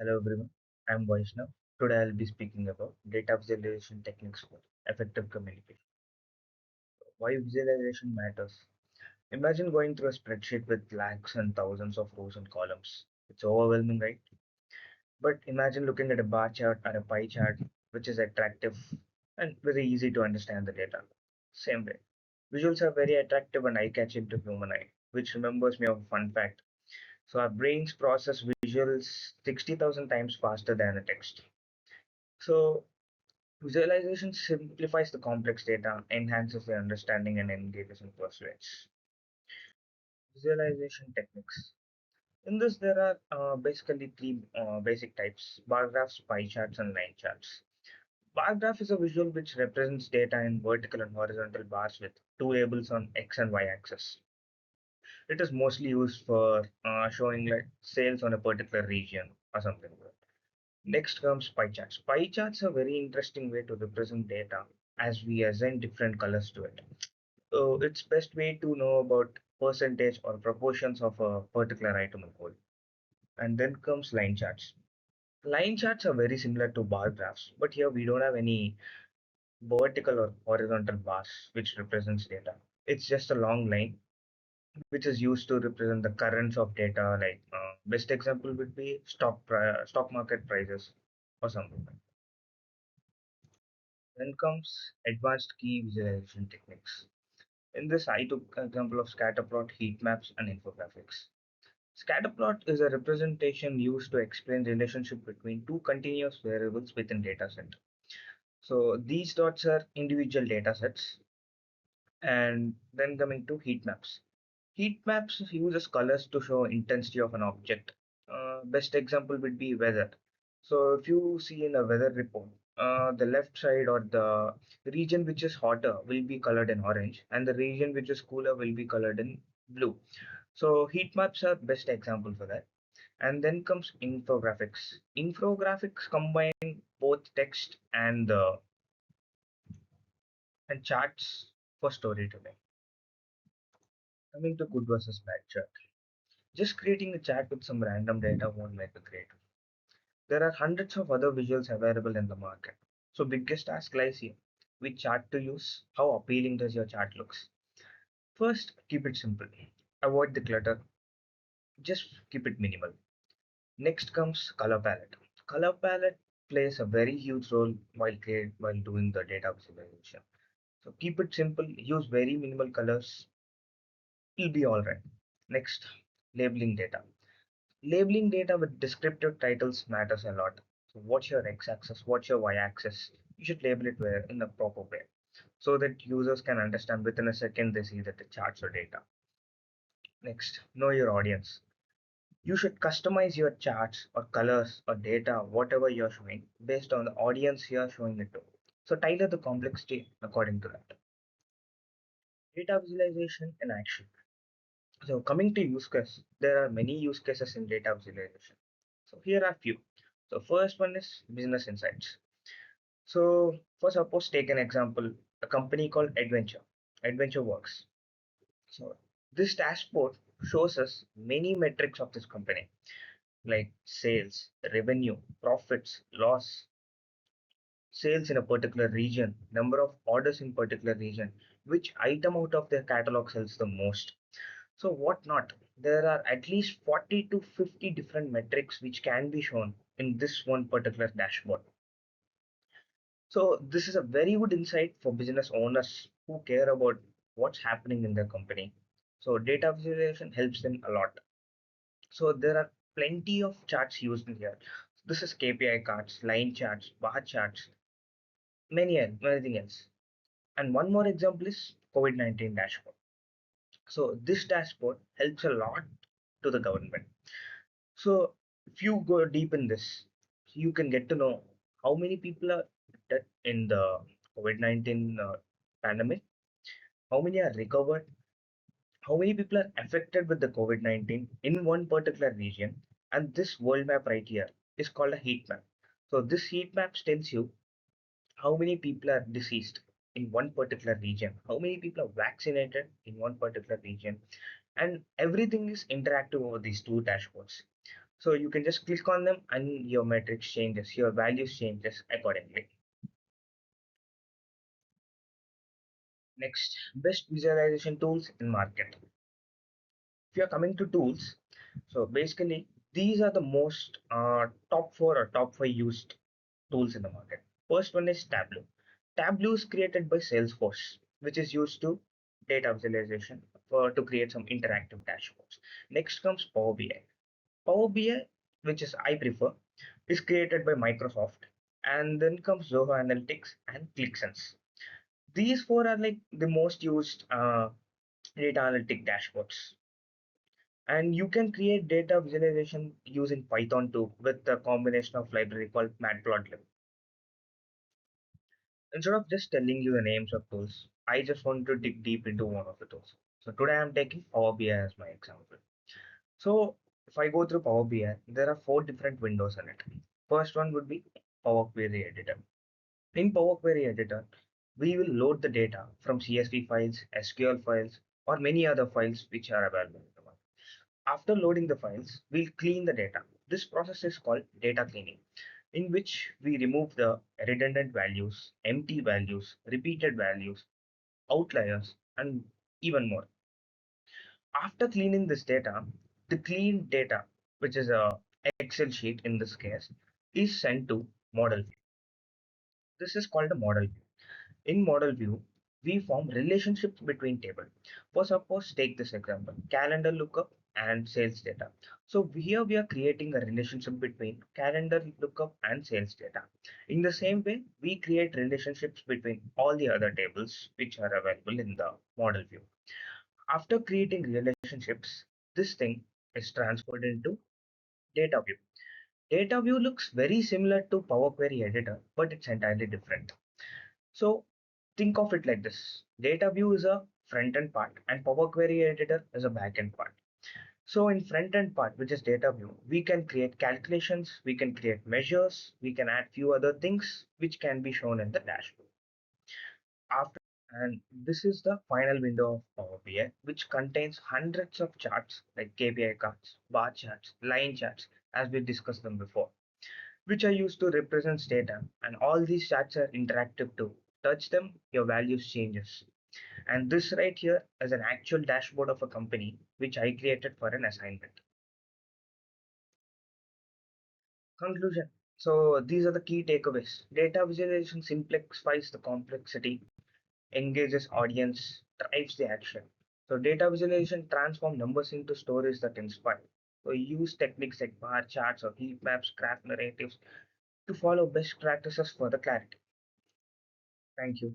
Hello everyone, I'm Vyshnav. Today I'll be speaking about data visualization techniques for effective communication. Why visualization matters. Imagine going through a spreadsheet with lakhs and thousands of rows and columns. It's overwhelming, right? But imagine looking at a bar chart or a pie chart, which is attractive and very easy to understand the data. Same way. Visuals are very attractive and eye-catching to human eye, which remembers me of a fun fact. So our brains process visuals 60,000 times faster than the text. So visualization simplifies the complex data, enhances the understanding, and engages in persuades. Visualization techniques. In this, there are basically three basic types: bar graphs, pie charts, and line charts. Bar graph is a visual which represents data in vertical and horizontal bars with two labels on x and y axis. It is mostly used for showing like sales on a particular region or something. Next comes pie charts. Pie charts are a very interesting way to represent data as we assign different colors to it. It's best way to know about percentage or proportions of a particular item in whole. And then comes line charts. Line charts are very similar to bar graphs, but here we don't have any vertical or horizontal bars which represents data. It's just a long line which is used to represent the currents of data. Like best example would be stock market prices or something. Then comes advanced key visualization techniques. In this, I took example of scatter plot, heat maps, and infographics. Scatter plot is a representation used to explain the relationship between two continuous variables within dataset. So these dots are individual datasets. And then coming to heat maps. Heat maps uses colors to show intensity of an object. Best example would be weather. So if you see in a weather report, the left side or the region which is hotter will be colored in orange, and the region which is cooler will be colored in blue. So heat maps are best example for that. And then comes infographics. Infographics combine both text and charts for storytelling. Coming to good versus bad chart. Just creating a chart with some random data won't make a great. There are hundreds of other visuals available in the market. So biggest task lies here. Which chart to use? How appealing does your chart looks? First, keep it simple. Avoid the clutter. Just keep it minimal. Next comes color palette. Color palette plays a very huge role while doing the data visualization. So keep it simple. Use very minimal colors. It'll be all right. Next, labeling data. Labeling data with descriptive titles matters a lot. So what's your x-axis? What's your y-axis? You should label it in a proper way so that users can understand within a second they see that the charts or data. Next, know your audience. You should customize your charts or colors or data, whatever you're showing, based on the audience you're showing it to. So tailor the complexity according to that. Data visualization in action. So coming to use case, there are many use cases in data visualization. So here are few. So first one is business insights. So for suppose take an example, a company called Adventure Works. So this dashboard shows us many metrics of this company like sales, revenue, profits, loss, sales in a particular region, number of orders in particular region, which item out of their catalog sells the most. So what not? There are at least 40 to 50 different metrics which can be shown in this one particular dashboard. So this is a very good insight for business owners who care about what's happening in their company. So data visualization helps them a lot. So there are plenty of charts used in here. This is KPI charts, line charts, bar charts, anything else. And one more example is COVID-19 dashboard. So this dashboard helps a lot to the government. So if you go deep in this, you can get to know how many people are dead in the COVID-19 pandemic, how many are recovered, how many people are affected with the COVID-19 in one particular region. And this world map right here is called a heat map. So this heat map tells you how many people are deceased in one particular region, how many people are vaccinated in one particular region, and everything is interactive over these two dashboards. So you can just click on them and your metrics changes, your values changes accordingly. Next, best visualization tools in market. If you're coming to tools, so basically these are the most top four or top five used tools in the market. First one is Tableau. Tableau is created by Salesforce, which is used to data visualization for to create some interactive dashboards. Next comes Power BI. Power BI, which is I prefer, is created by Microsoft, and then comes Zoho Analytics and ClickSense. These four are like the most used data analytic dashboards. And you can create data visualization using Python too with a combination of library called Matplotlib. Instead of just telling you the names of tools, I just want to dig deep into one of the tools. So today I'm taking Power BI as my example. So if I go through Power BI, there are four different windows in it. First one would be Power Query Editor. In Power Query Editor, we will load the data from CSV files, SQL files, or many other files which are available in the market. After loading the files, we'll clean the data. This process is called data cleaning, in which we remove the redundant values, empty values, repeated values, outliers, and even more. After cleaning this data, the clean data, which is a Excel sheet in this case, is sent to model view. This is called a model view. In model view, we form relationships between table. For suppose, take this example, calendar lookup and sales data. So here we are creating a relationship between calendar lookup and sales data. In the same way, we create relationships between all the other tables which are available in the model view. After creating relationships, this thing is transferred into data view. Data view looks very similar to Power Query Editor, but it's entirely different. So think of it like this. Data view is a front end part and Power Query Editor is a back end part. So in front end part, which is data view, we can create calculations, we can create measures, we can add few other things which can be shown in the dashboard. After and this is the final window of Power BI, which contains hundreds of charts like KPI charts, bar charts, line charts, as we discussed them before, which are used to represent data. And all these charts are interactive too. Touch them, your values changes. And this right here is an actual dashboard of a company which I created for an assignment. Conclusion. So these are the key takeaways. Data visualization simplifies the complexity, engages audience, drives the action. So data visualization transform numbers into stories that inspire. So use techniques like bar charts or heat maps, graph narratives to follow best practices for the clarity. Thank you.